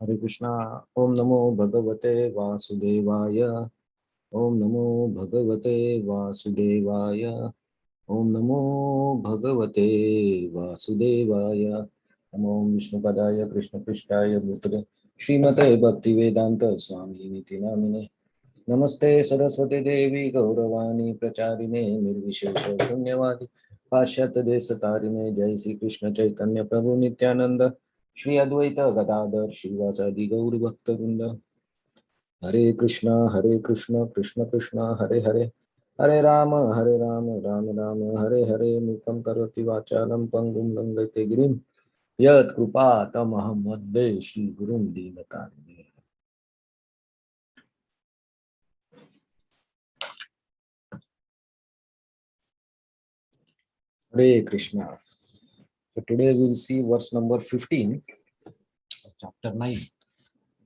Hare Krishna. Om Namo Bhagavate Vasudevaya. Om Namo Bhagavate Vasudevaya. Om Namo Bhagavate Vasudevaya. Namo Vishnu Padaya Krishna Prishtaya Bhutale Srimate Bhaktivedanta Swami Niti Namine. Namaste Saraswati Devi Gauravani Pracharine Nirvishesha Shunyavadi Pashyat Desatarine Jai Sri Krishna Chaitanya Prabhu Nityananda Shri Advaita Gadadhar Shivasadi Gaur Bhakta Hare Krishna, Krishna Krishna, Hare Hare, Hare Rama, Rama Rama, Hare Hare, Mukam Karoti Vachalam Pangum Langate Girim, Yat Krupa Tamaham Madde Shri Gurum Dinatani. Hare Krishna. So today we'll see verse number 15 of chapter 9,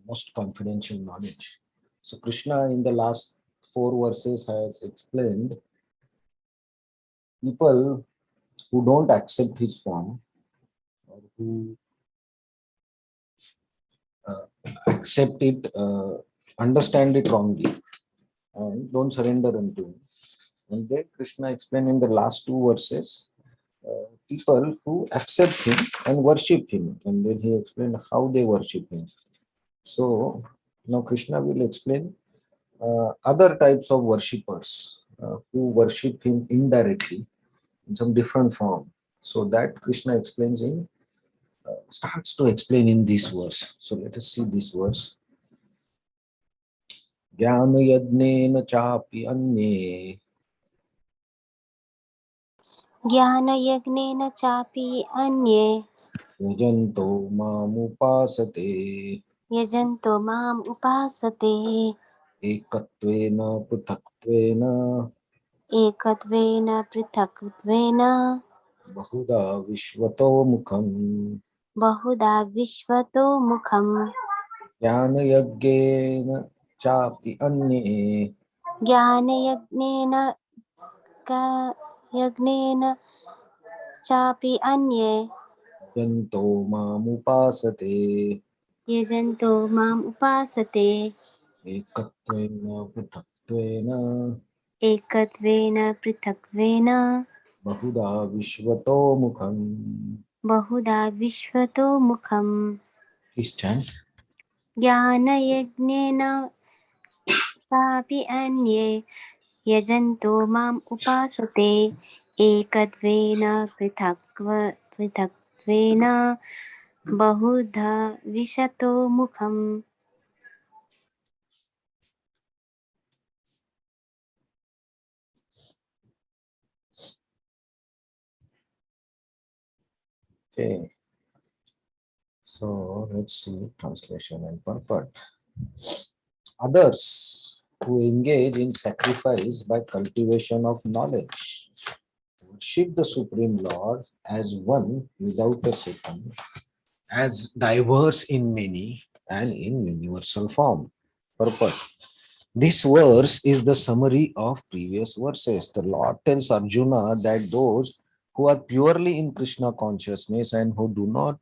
most confidential knowledge. So Krishna in the last four verses has explained people who don't accept his form or who accept it, understand it wrongly, and don't surrender unto him. And then Krishna explained in the last two verses people who accept him and worship him, and then he explained how they worship him. So now Krishna will explain other types of worshippers who worship him indirectly in some different form. So that Krishna explains in starts to explain in this verse. So let us see this verse. ज्ञानयज्ञेन चापि अन्ये ज्ञानयज्ञेन चापि अन्ये यजन्तो मामुपासते यजन्तो माम् उपासते एकत्वेन पृथक्त्वेन एकत्वेन पृथक्त्वेन बहुधा विश्वतो मुखम् बहुधा विश्वतो मुखम् ज्ञानयज्ञेन चापि अन्ये ज्ञानयज्ञेन यज्ञेन चापि अन्ये यजन्तो मामुपासते यजन्तो माम् उपासते एकत्वेन पृथक्त्वेन एकत्वेन पृथक्त्वेन बहुधा विश्वतो मुखम्. बहुधा विश्वतो मुखम् Please chant. ज्ञानयज्ञेन चापि अन्ये यजन्तो माम् उपासते एकत्वेन पृथक्त्वेन बहुधा विशतो मुखम्. Okay. So let's see translation and purport. Others who engage in sacrifice by cultivation of knowledge worship the Supreme Lord as one without a second, as diverse in many and in universal form. Purport. This verse is the summary of previous verses. The Lord tells Arjuna that those who are purely in Krishna consciousness and who do not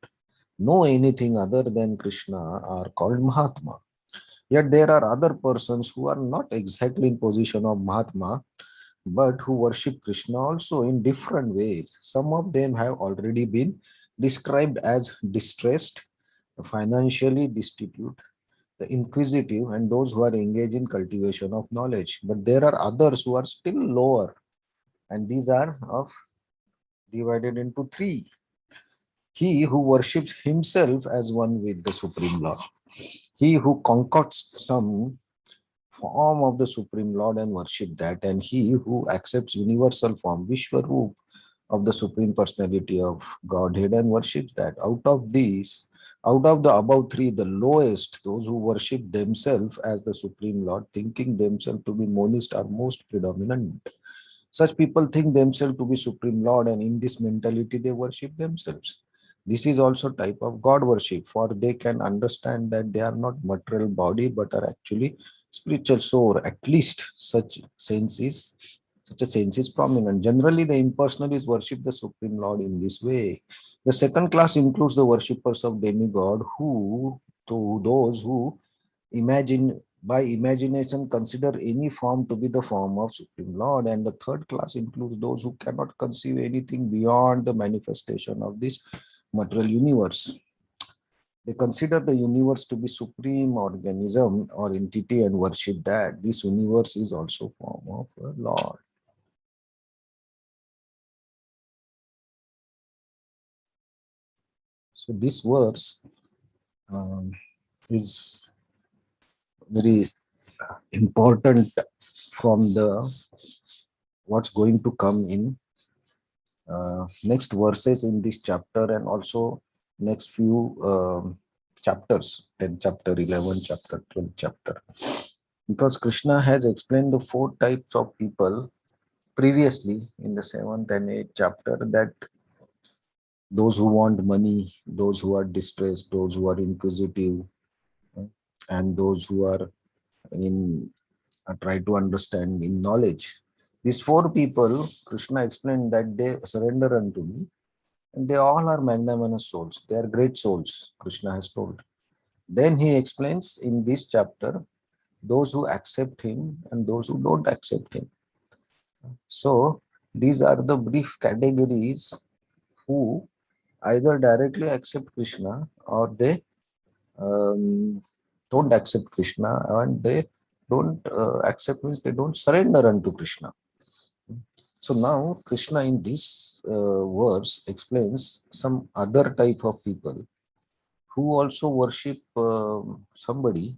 know anything other than Krishna are called Mahatma. Yet there are other persons who are not exactly in position of Mahatma, but who worship Krishna also in different ways. Some of them have already been described as distressed, financially destitute, the inquisitive, and those who are engaged in cultivation of knowledge. But there are others who are still lower, and these are divided into three. He who worships himself as one with the Supreme Lord. He who concocts some form of the Supreme Lord and worship that, and he who accepts universal form, Vishwaroop, of the Supreme Personality of Godhead and worships that. Out of the above three, the lowest, those who worship themselves as the Supreme Lord, thinking themselves to be monist, are most predominant. Such people think themselves to be Supreme Lord, and in this mentality, they worship themselves. This is also type of God worship, for they can understand that they are not material body, but are actually spiritual soul. At least such a sense is prominent. Generally, the impersonalists worship the Supreme Lord in this way. The second class includes the worshippers of demigod who to those who imagine by imagination consider any form to be the form of Supreme Lord. And the third class includes those who cannot conceive anything beyond the manifestation of this material universe. They consider the universe to be supreme organism or entity and worship that this universe is also form of a Lord. So this verse is very important from the what's going to come in next verses in this chapter, and also next few chapters, 10 chapter, 11 chapter, 12 chapter, because Krishna has explained the four types of people previously in the 7th and 8th chapter, that those who want money, those who are distressed, those who are inquisitive, uh, and those who are in try to understand in knowledge. These four people, Krishna explained that they surrender unto me, and they all are magnanimous souls. They are great souls, Krishna has told. Then he explains in this chapter those who accept him and those who don't accept him. So these are the brief categories who either directly accept Krishna or they don't accept Krishna, and they don't accept means they don't surrender unto Krishna. So now Krishna in this verse explains some other type of people who also worship somebody,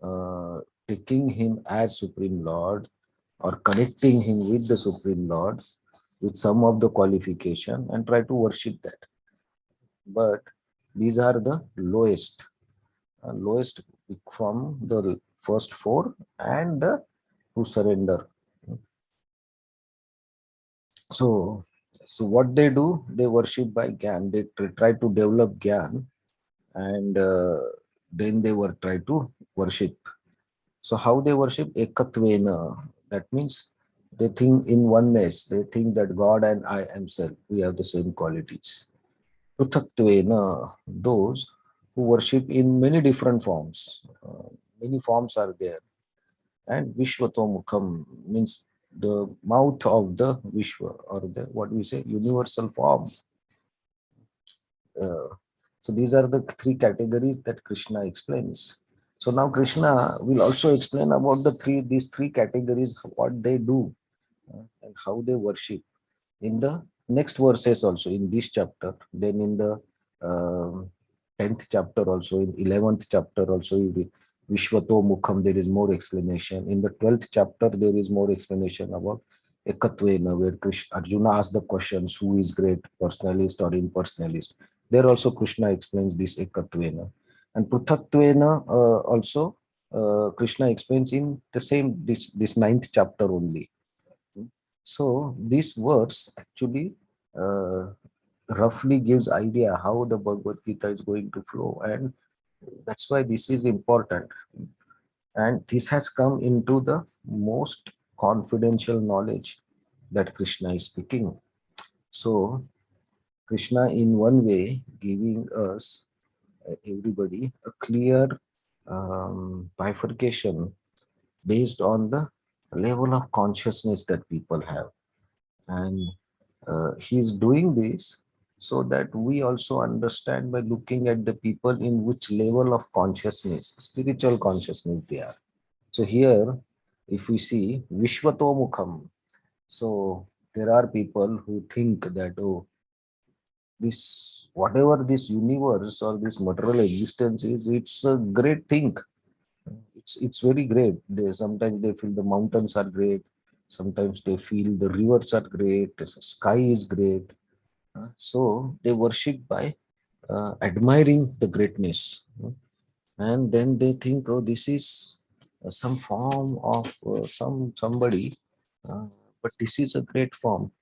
uh, taking him as Supreme Lord or connecting him with the Supreme Lord with some of the qualification and try to worship that. But these are the lowest from the first four, and the who surrender. So, so what they do, they worship by Gyan. They try to develop Gyan, and then they were try to worship. So how they worship? Ekatvena. That means they think in oneness. They think that God and I am self, we have the same qualities. Pruthatvena, those who worship in many different forms. Many forms are there. And Vishwatomukham means the mouth of the Vishwa, or the what we say universal form. Uh, so these are the three categories that Krishna explains. So now Krishna will also explain about these three categories, what they do and how they worship in the next verses also in this chapter. Then in the 10th chapter also, in 11th chapter also, Vishwato Mukham, there is more explanation. In the 12th chapter, there is more explanation about Ekatvena, where Arjuna asks the questions, who is great, personalist or impersonalist. There also Krishna explains this Ekatvena. And Pruthatvena also Krishna explains in the same, this 9th chapter only. So this verse actually uh, roughly gives idea how the Bhagavad Gita is going to flow, and that's why this is important. And this has come into the most confidential knowledge that Krishna is speaking. So Krishna, in one way, giving us everybody a clear bifurcation based on the level of consciousness that people have, and he's doing this so that we also understand by looking at the people in which level of consciousness, spiritual consciousness they are. So here, if we see Vishwatomukham, so there are people who think that, oh, this whatever this universe or this material existence is, it's a great thing. It's very great. They sometimes they feel the mountains are great. Sometimes they feel the rivers are great. The sky is great. So they worship by admiring the greatness, and then they think, oh, this is some form of somebody, uh, but this is a great form.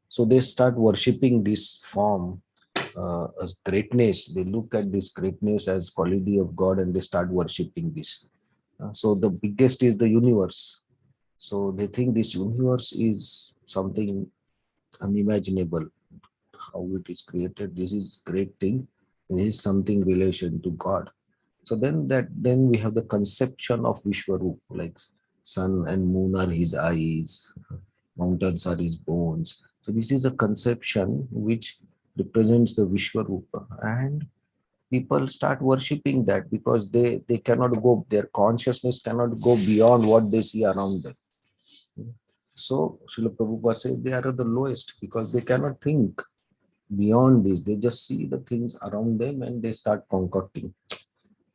So they start worshipping this form as greatness. They look at this greatness as quality of God, and they start worshipping this. So the biggest is the universe. So they think this universe is something unimaginable. How it is created, this is great thing. This is something relation to God. So then we have the conception of Vishwarup, like sun and moon are his eyes, mountains are his bones. So this is a conception which represents the Vishwarupa, and people start worshipping that because they cannot go, their consciousness cannot go beyond what they see around them. So Srila Prabhupada says they are the lowest because they cannot think beyond this. They just see the things around them and they start concocting.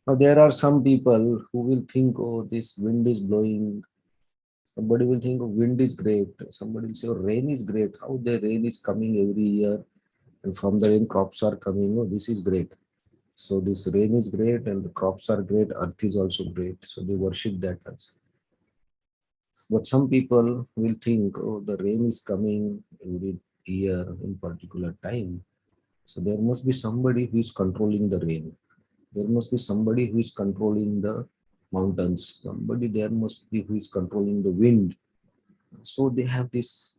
Now there are some people who will think, oh, this wind is blowing. Somebody will think, oh, wind is great. Somebody will say, oh, rain is great. How the rain is coming every year, and from the rain crops are coming. Oh, this is great. So this rain is great and the crops are great. Earth is also great. So they worship that as. But some people will think, oh, the rain is coming every year in particular time. So there must be somebody who is controlling the rain. There must be somebody who is controlling the mountains. Somebody there must be who is controlling the wind. So they have this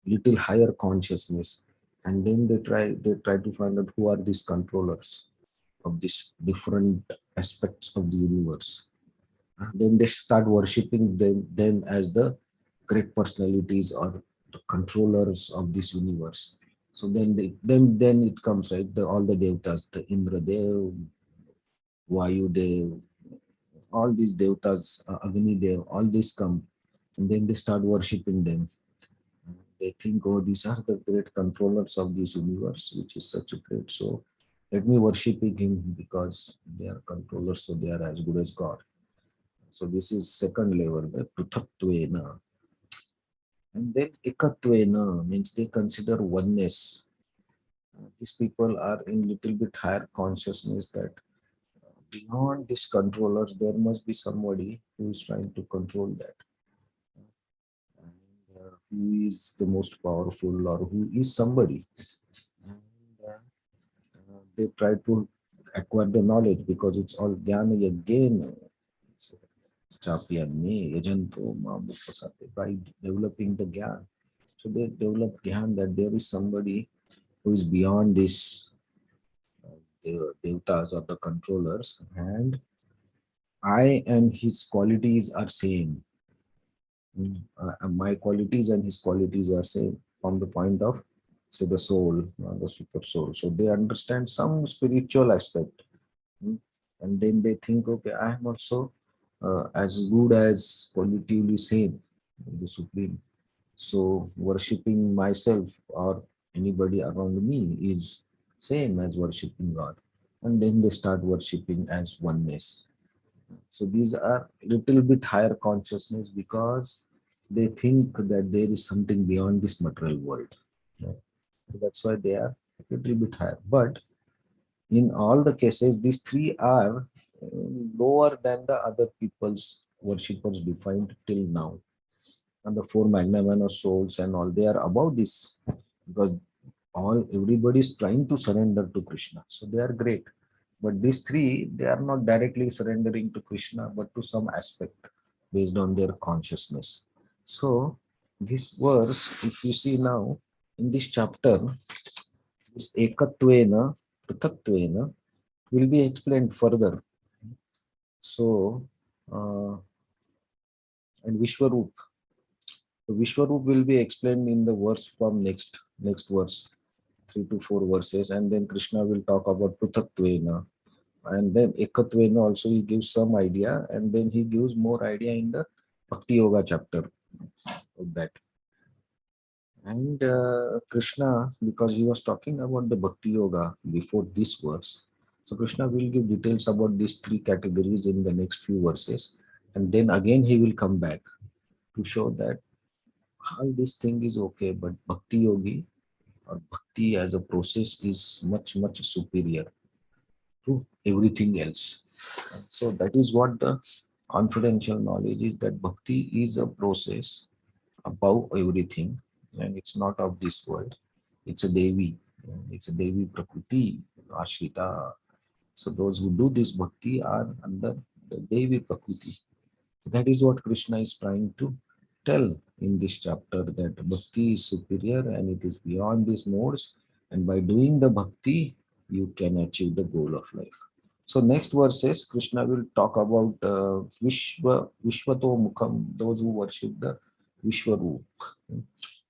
little higher consciousness, and then they try to find out who are these controllers of these different aspects of the universe. Then they start worshipping them as the great personalities or the controllers of this universe. So then it comes, right, all the devtas, the Indra Dev, Vayu Dev, all these devtas, Agni Dev, all these come, and then they start worshipping them. They think, oh, these are the great controllers of this universe, which is such a great. So let me worshiping him because they are controllers, so they are as good as God. So this is second level, the Pruthatvena. And then Ekatvena means they consider oneness. These people are in little bit higher consciousness that beyond these controllers, there must be somebody who is trying to control that. And who is the most powerful or who is somebody. And they try to acquire the knowledge because it's all jnana yajna. Chapyanne yajanto mamupasate. By developing the jnana. So they develop jnana that there is somebody who is beyond this the devtas or the controllers, and I and his qualities are same. My qualities and his qualities are same from the point of, say, the soul, the super soul. So they understand some spiritual aspect. Mm. And then they think, okay, I am also as good as qualitatively same with the Supreme. So worshipping myself or anybody around me is same as worshipping God. And then they start worshipping as oneness. So these are little bit higher consciousness because they think that there is something beyond this material world. Right? So that's why they are a little bit higher. But in all the cases, these three are lower than the other people's worshippers defined till now. And the four magnanimous souls and all, they are above this because everybody is trying to surrender to Krishna. So they are great. But these three, they are not directly surrendering to Krishna, but to some aspect based on their consciousness. So this verse, if you see now in this chapter, this Ekatvena, Prithaktvena will be explained further. So, and Vishwarup. So Vishwarup will be explained in the verse from next verse, 3 to 4 verses, and then Krishna will talk about Prithaktvena. And then Ekatvena also he gives some idea, and then he gives more idea in the Bhakti Yoga chapter of that. And Krishna, because he was talking about the Bhakti Yoga before this verse, so Krishna will give details about these three categories in the next few verses. And then again he will come back to show that all this thing is okay, but Bhakti Yogi or Bhakti as a process is much, much superior to everything else. So that is what the confidential knowledge is, that Bhakti is a process above everything, and it's not of this world. It's a Devi. It's a Devi Prakriti, Ashrita. So those who do this bhakti are under the Devi Prakriti. That is what Krishna is trying to tell in this chapter, that bhakti is superior and it is beyond these modes. And by doing the bhakti, you can achieve the goal of life. So next verses, Krishna will talk about Vishvato Mukham, those who worship the Vishwaroop.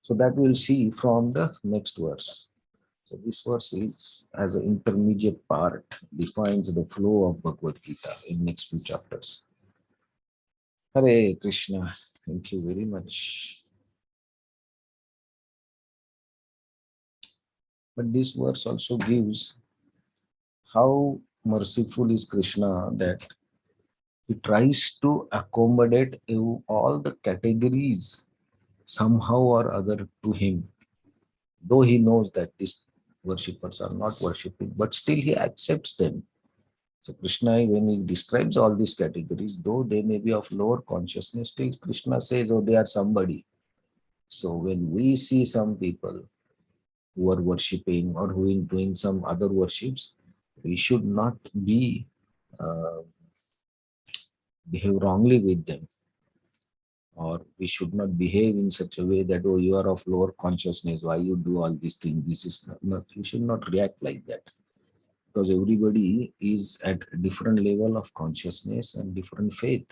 So that we'll see from the next verse. So this verse is as an intermediate part, defines the flow of Bhagavad Gita in next few chapters. Hare Krishna. Thank you very much. But this verse also gives how merciful is Krishna that he tries to accommodate all the categories somehow or other to him, though he knows that these worshippers are not worshipping, but still he accepts them. So Krishna, when he describes all these categories, though they may be of lower consciousness, still Krishna says, oh, they are somebody. So when we see some people who are worshipping or who are doing some other worships, we should not be uh, behave wrongly with them, or we should not behave in such a way that, oh, you are of lower consciousness, why you do all these things, this is not, you should not react like that, because everybody is at a different level of consciousness and different faith,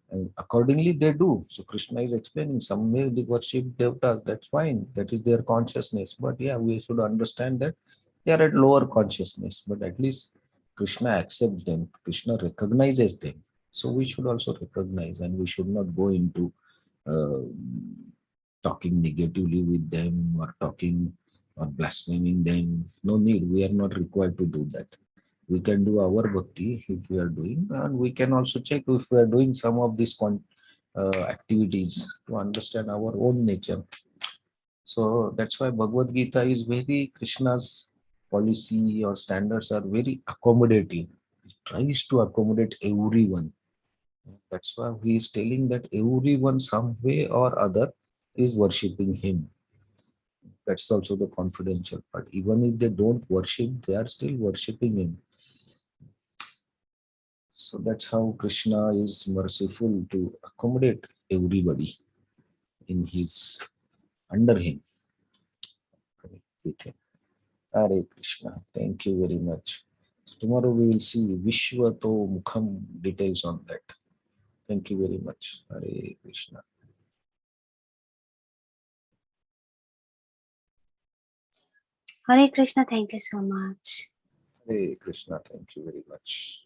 and accordingly they do. So Krishna is explaining, some may worship devtas, that's fine, that is their consciousness, but yeah, we should understand that they are at lower consciousness, but at least Krishna accepts them, Krishna recognizes them. So we should also recognize, and we should not go into uh, talking negatively with them or talking or blaspheming them. No need. We are not required to do that. We can do our bhakti if we are doing, and we can also check if we are doing some of these activities to understand our own nature. So that's why Bhagavad Gita is very, Krishna's policy or standards are very accommodating. It tries to accommodate everyone. That's why he is telling that everyone, some way or other, is worshipping him. That's also the confidential part. Even if they don't worship, they are still worshipping him. So that's how Krishna is merciful to accommodate everybody in his under him, with him. Hare Krishna. Thank you very much. So tomorrow we will see Vishwato Mukham details on that. Thank you very much. Hare Krishna. Hare Krishna, thank you so much. Hare Krishna. Thank you very much.